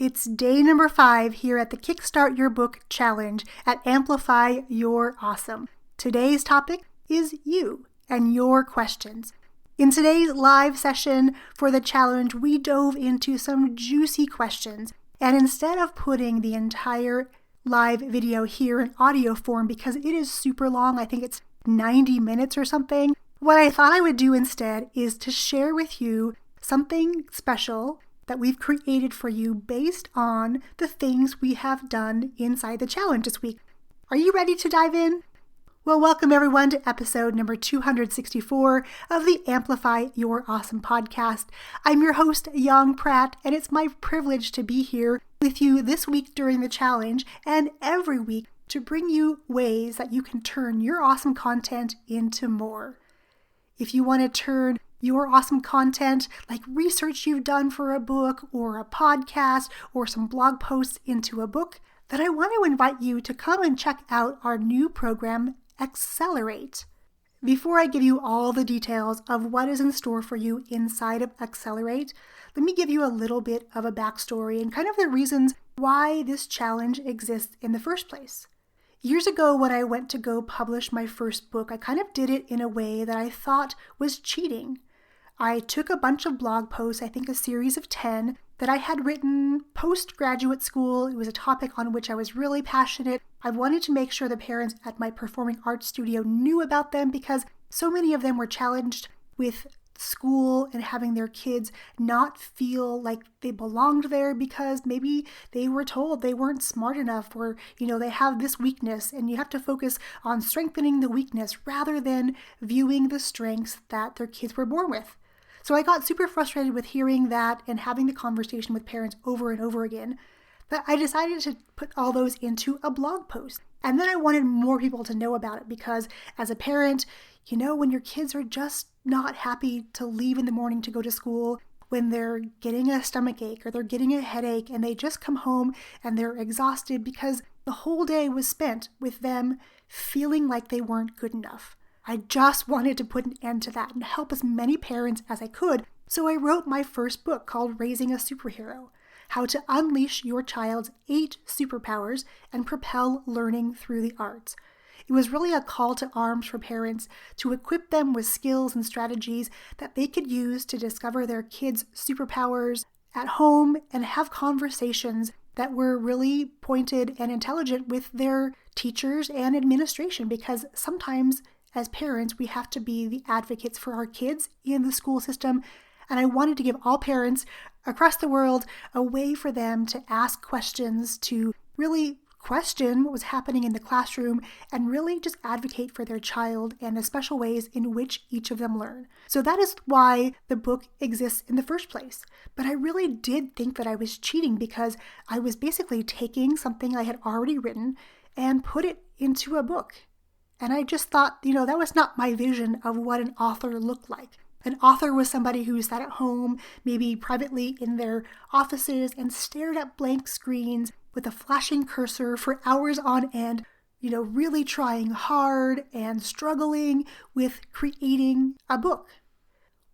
It's day number 5 here at the Kickstart Your Book Challenge at Amplify Your Awesome. Today's topic is you and your questions. In today's live session for the challenge, we dove into some juicy questions. And instead of putting the entire live video here in audio form, because it is super long, I think it's 90 minutes or something, what I thought I would do instead is to share with you something special that we've created for you based on the things we have done inside the challenge this week. Are you ready to dive in? Well, welcome everyone to episode number 264 of the Amplify Your Awesome podcast. I'm your host, Yong Pratt, and it's my privilege to be here with you this week during the challenge and every week to bring you ways that you can turn your awesome content into more. If you want to turn your awesome content, like research you've done for a book or a podcast or some blog posts into a book, then I want to invite you to come and check out our new program, Accelerate. Before I give you all the details of what is in store for you inside of Accelerate, let me give you a little bit of a backstory and kind of the reasons why this challenge exists in the first place. Years ago, when I went to go publish my first book, I kind of did it in a way that I thought was cheating. I took a bunch of blog posts, I think a series of 10, that I had written post-graduate school. It was a topic on which I was really passionate. I wanted to make sure the parents at my performing arts studio knew about them because so many of them were challenged with school and having their kids not feel like they belonged there because maybe they were told they weren't smart enough or, they have this weakness, and you have to focus on strengthening the weakness rather than viewing the strengths that their kids were born with. So I got super frustrated with hearing that and having the conversation with parents over and over again that I decided to put all those into a blog post. And then I wanted more people to know about it because as a parent, when your kids are just not happy to leave in the morning to go to school, when they're getting a stomach ache or they're getting a headache and they just come home and they're exhausted because the whole day was spent with them feeling like they weren't good enough. I just wanted to put an end to that and help as many parents as I could, so I wrote my first book called Raising a Superhero: How to Unleash Your Child's 8 Superpowers and Propel Learning Through the Arts. It was really a call to arms for parents to equip them with skills and strategies that they could use to discover their kids' superpowers at home and have conversations that were really pointed and intelligent with their teachers and administration, because sometimes as parents, we have to be the advocates for our kids in the school system, and I wanted to give all parents across the world a way for them to ask questions, to really question what was happening in the classroom, and really just advocate for their child and the special ways in which each of them learn. So that is why the book exists in the first place. But I really did think that I was cheating because I was basically taking something I had already written and put it into a book. And I just thought, that was not my vision of what an author looked like. An author was somebody who sat at home, maybe privately in their offices, and stared at blank screens with a flashing cursor for hours on end, really trying hard and struggling with creating a book.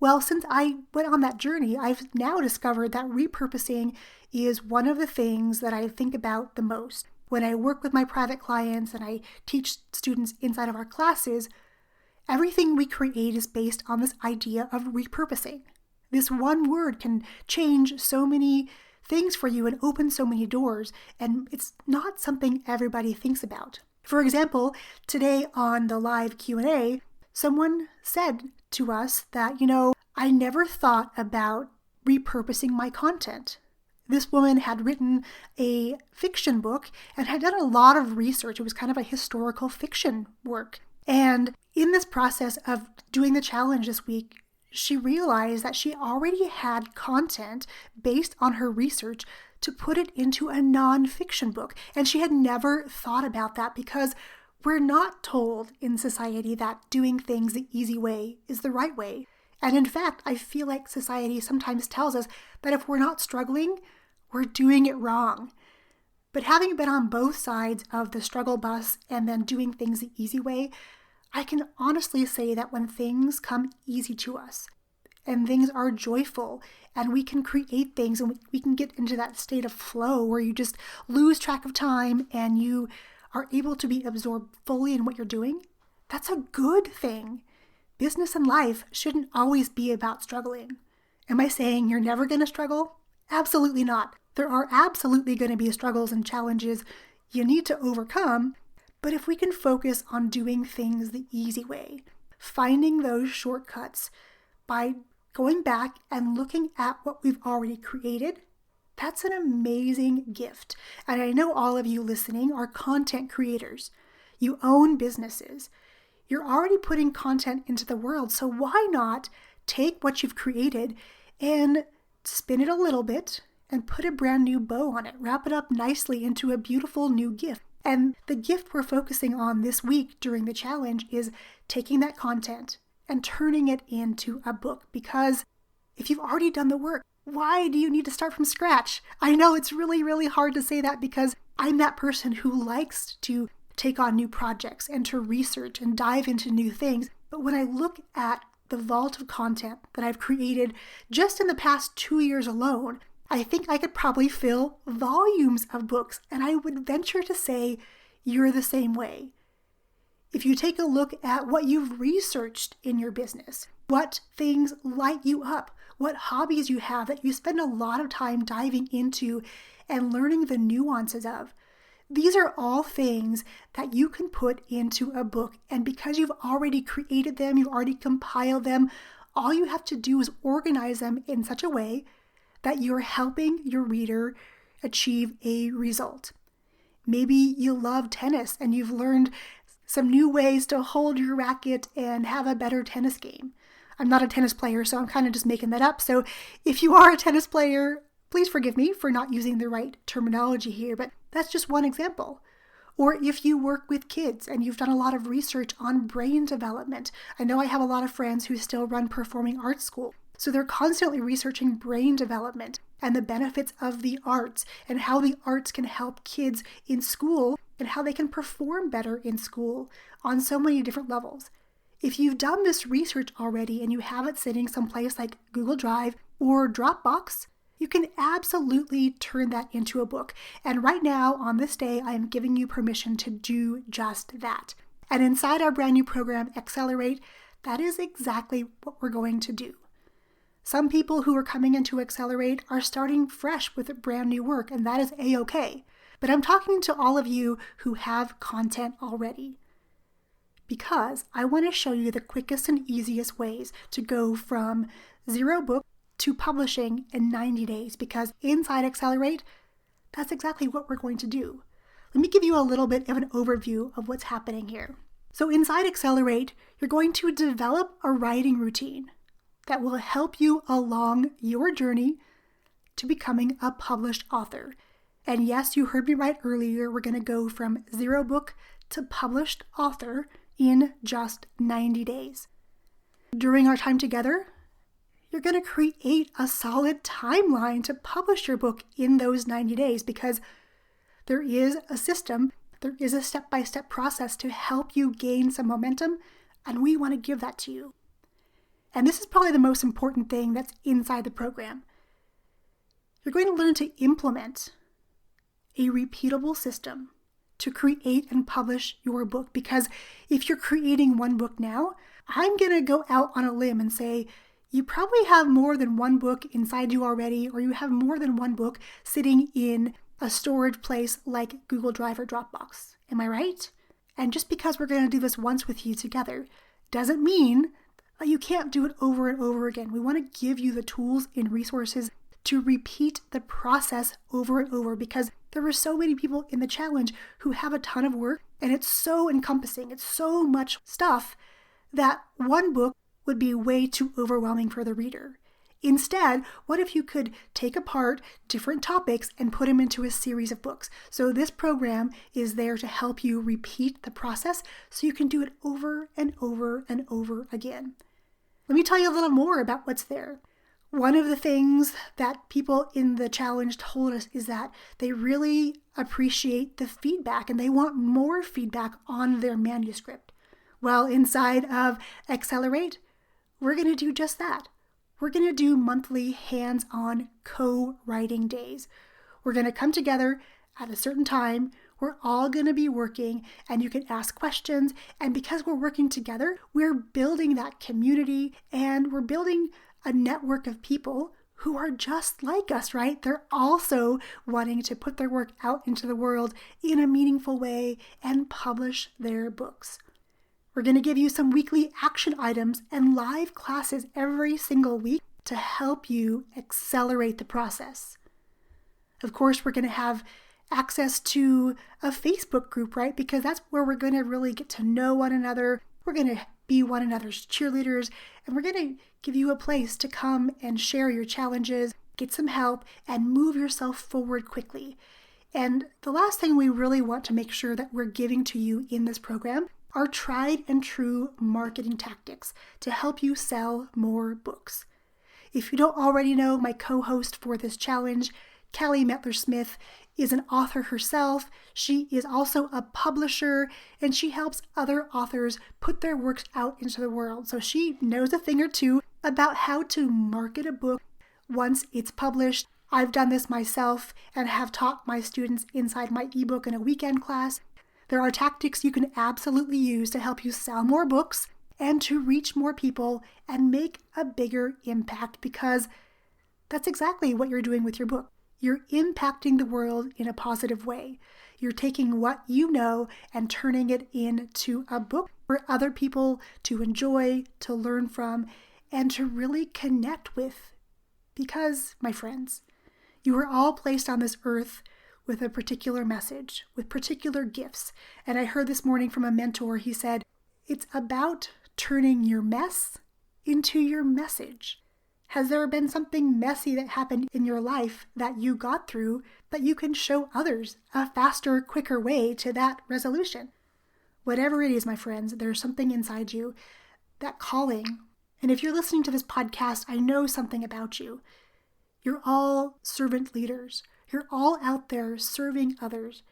Well, since I went on that journey, I've now discovered that repurposing is one of the things that I think about the most. When I work with my private clients and I teach students inside of our classes, everything we create is based on this idea of repurposing. This one word can change so many things for you and open so many doors, and it's not something everybody thinks about. For example, today on the live Q&A, someone said to us that, I never thought about repurposing my content. This woman had written a fiction book and had done a lot of research. It was kind of a historical fiction work. And in this process of doing the challenge this week, she realized that she already had content based on her research to put it into a non-fiction book. And she had never thought about that because we're not told in society that doing things the easy way is the right way. And in fact, I feel like society sometimes tells us that if we're not struggling, we're doing it wrong. But having been on both sides of the struggle bus and then doing things the easy way, I can honestly say that when things come easy to us, and things are joyful and we can create things and we can get into that state of flow where you just lose track of time and you are able to be absorbed fully in what you're doing, that's a good thing. Business and life shouldn't always be about struggling. Am I saying you're never going to struggle? Absolutely not. There are absolutely going to be struggles and challenges you need to overcome, but if we can focus on doing things the easy way, finding those shortcuts by going back and looking at what we've already created, that's an amazing gift. And I know all of you listening are content creators. You own businesses. You're already putting content into the world, so why not take what you've created and spin it a little bit and put a brand new bow on it, wrap it up nicely into a beautiful new gift. And the gift we're focusing on this week during the challenge is taking that content and turning it into a book. Because if you've already done the work, why do you need to start from scratch? I know it's really, really hard to say that because I'm that person who likes to take on new projects and to research and dive into new things. But when I look at the vault of content that I've created just in the past 2 years alone, I think I could probably fill volumes of books, and I would venture to say you're the same way. If you take a look at what you've researched in your business, what things light you up, what hobbies you have that you spend a lot of time diving into and learning the nuances of, these are all things that you can put into a book. And because you've already created them, you've already compiled them, all you have to do is organize them in such a way that you're helping your reader achieve a result. Maybe you love tennis and you've learned some new ways to hold your racket and have a better tennis game. I'm not a tennis player, so I'm kind of just making that up. So if you are a tennis player, please forgive me for not using the right terminology here, but that's just one example. Or if you work with kids and you've done a lot of research on brain development. I know I have a lot of friends who still run performing arts school. So they're constantly researching brain development and the benefits of the arts and how the arts can help kids in school and how they can perform better in school on so many different levels. If you've done this research already and you have it sitting someplace like Google Drive or Dropbox, you can absolutely turn that into a book. And right now, on this day, I am giving you permission to do just that. And inside our brand new program, Accelerate, that is exactly what we're going to do. Some people who are coming into Accelerate are starting fresh with brand new work, and that is A-okay. But I'm talking to all of you who have content already, because I want to show you the quickest and easiest ways to go from 0 book to publishing in 90 days, because inside Accelerate, that's exactly what we're going to do. Let me give you a little bit of an overview of what's happening here. So inside Accelerate, you're going to develop a writing routine that will help you along your journey to becoming a published author. And yes, you heard me right earlier, we're going to go from 0 book to published author in just 90 days. During our time together, you're going to create a solid timeline to publish your book in those 90 days because there is a system, there is a step-by-step process to help you gain some momentum, and we want to give that to you. And this is probably the most important thing that's inside the program. You're going to learn to implement a repeatable system to create and publish your book, because if you're creating one book now, I'm going to go out on a limb and say you probably have more than one book inside you already, or you have more than one book sitting in a storage place like Google Drive or Dropbox. Am I right? And just because we're going to do this once with you together doesn't mean that you can't do it over and over again. We want to give you the tools and resources to repeat the process over and over, because there were so many people in the challenge who have a ton of work and it's so encompassing. It's so much stuff that one book would be way too overwhelming for the reader. Instead, what if you could take apart different topics and put them into a series of books? So this program is there to help you repeat the process so you can do it over and over and over again. Let me tell you a little more about what's there. One of the things that people in the challenge told us is that they really appreciate the feedback and they want more feedback on their manuscript. Well, inside of Accelerate, we're going to do just that. we're going to do monthly hands-on co-writing days. We're going to come together at a certain time. We're all going to be working and you can ask questions. And because we're working together, we're building that community and we're building a network of people who are just like us, right? They're also wanting to put their work out into the world in a meaningful way and publish their books. We're going to give you some weekly action items and live classes every single week to help you accelerate the process. Of course, we're going to have access to a Facebook group, right? Because that's where we're going to really get to know one another. We're going to be one another's cheerleaders, and we're going to give you a place to come and share your challenges, get some help, and move yourself forward quickly. And the last thing we really want to make sure that we're giving to you in this program are tried and true marketing tactics to help you sell more books. If you don't already know, my co-host for this challenge, Callie Metler-Smith, is an author herself. She is also a publisher and she helps other authors put their works out into the world. So she knows a thing or two about how to market a book once it's published. I've done this myself and have taught my students inside my ebook in a weekend class. There are tactics you can absolutely use to help you sell more books and to reach more people and make a bigger impact, because that's exactly what you're doing with your book. You're impacting the world in a positive way. You're taking what you know and turning it into a book for other people to enjoy, to learn from, and to really connect with. Because, my friends, you were all placed on this earth with a particular message, with particular gifts. And I heard this morning from a mentor, he said, it's about turning your mess into your message. Has there been something messy that happened in your life that you got through that you can show others a faster, quicker way to that resolution? Whatever it is, my friends, there's something inside you, that calling. And if you're listening to this podcast, I know something about you. You're all servant leaders. You're all out there serving others.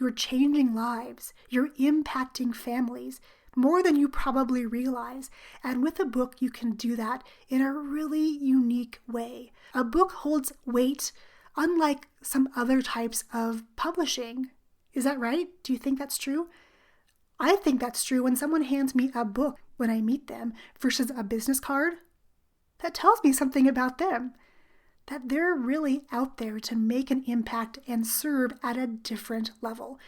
You're changing lives. You're impacting families more than you probably realize. And with a book, you can do that in a really unique way. A book holds weight unlike some other types of publishing. Is that right? Do you think that's true? I think that's true. When someone hands me a book when I meet them versus a business card, that tells me something about them, that they're really out there to make an impact and serve at a different level.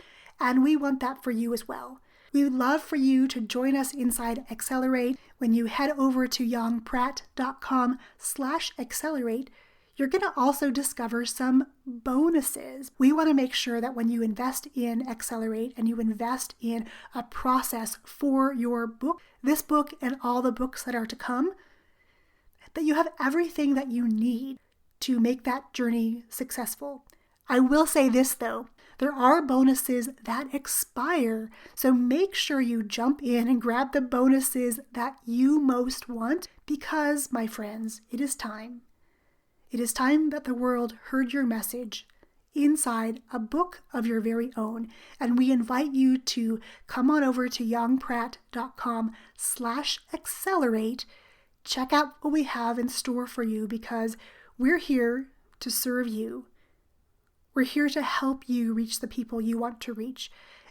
And we want that for you as well. We would love for you to join us inside Accelerate. When you head over to yongpratt.com/accelerate, you're going to also discover some bonuses. We want to make sure that when you invest in Accelerate and you invest in a process for your book, this book and all the books that are to come, that you have everything that you need to make that journey successful. I will say this though, there are bonuses that expire, so make sure you jump in and grab the bonuses that you most want, because, my friends, it is time. It is time that the world heard your message inside a book of your very own, and we invite you to come on over to yongpratt.com/accelerate. Check out what we have in store for you, because we're here to serve you. We're here to help you reach the people you want to reach.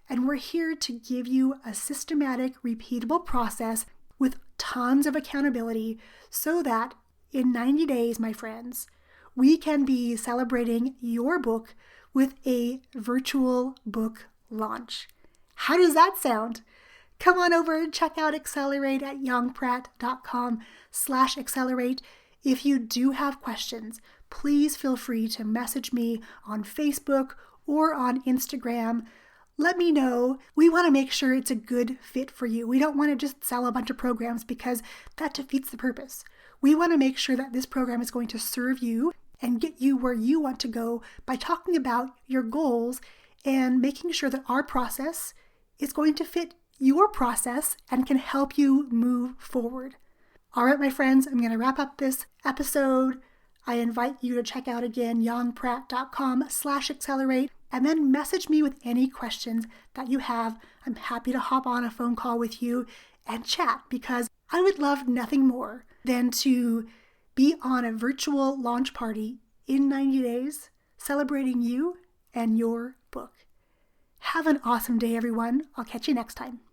And we're here to give you a systematic, repeatable process with tons of accountability so that in 90 days, my friends, we can be celebrating your book with a virtual book launch. How does that sound? Come on over and check out Accelerate at yongpratt.com/accelerate. If you do have questions, please feel free to message me on Facebook or on Instagram. Let me know. We want to make sure it's a good fit for you. We don't want to just sell a bunch of programs because that defeats the purpose. We want to make sure that this program is going to serve you and get you where you want to go by talking about your goals and making sure that our process is going to fit your process and can help you move forward. All right, my friends, I'm going to wrap up this episode. I invite you to check out again yongpratt.com/accelerate and then message me with any questions that you have. I'm happy to hop on a phone call with you and chat, because I would love nothing more than to be on a virtual launch party in 90 days, celebrating you and your book. Have an awesome day, everyone. I'll catch you next time.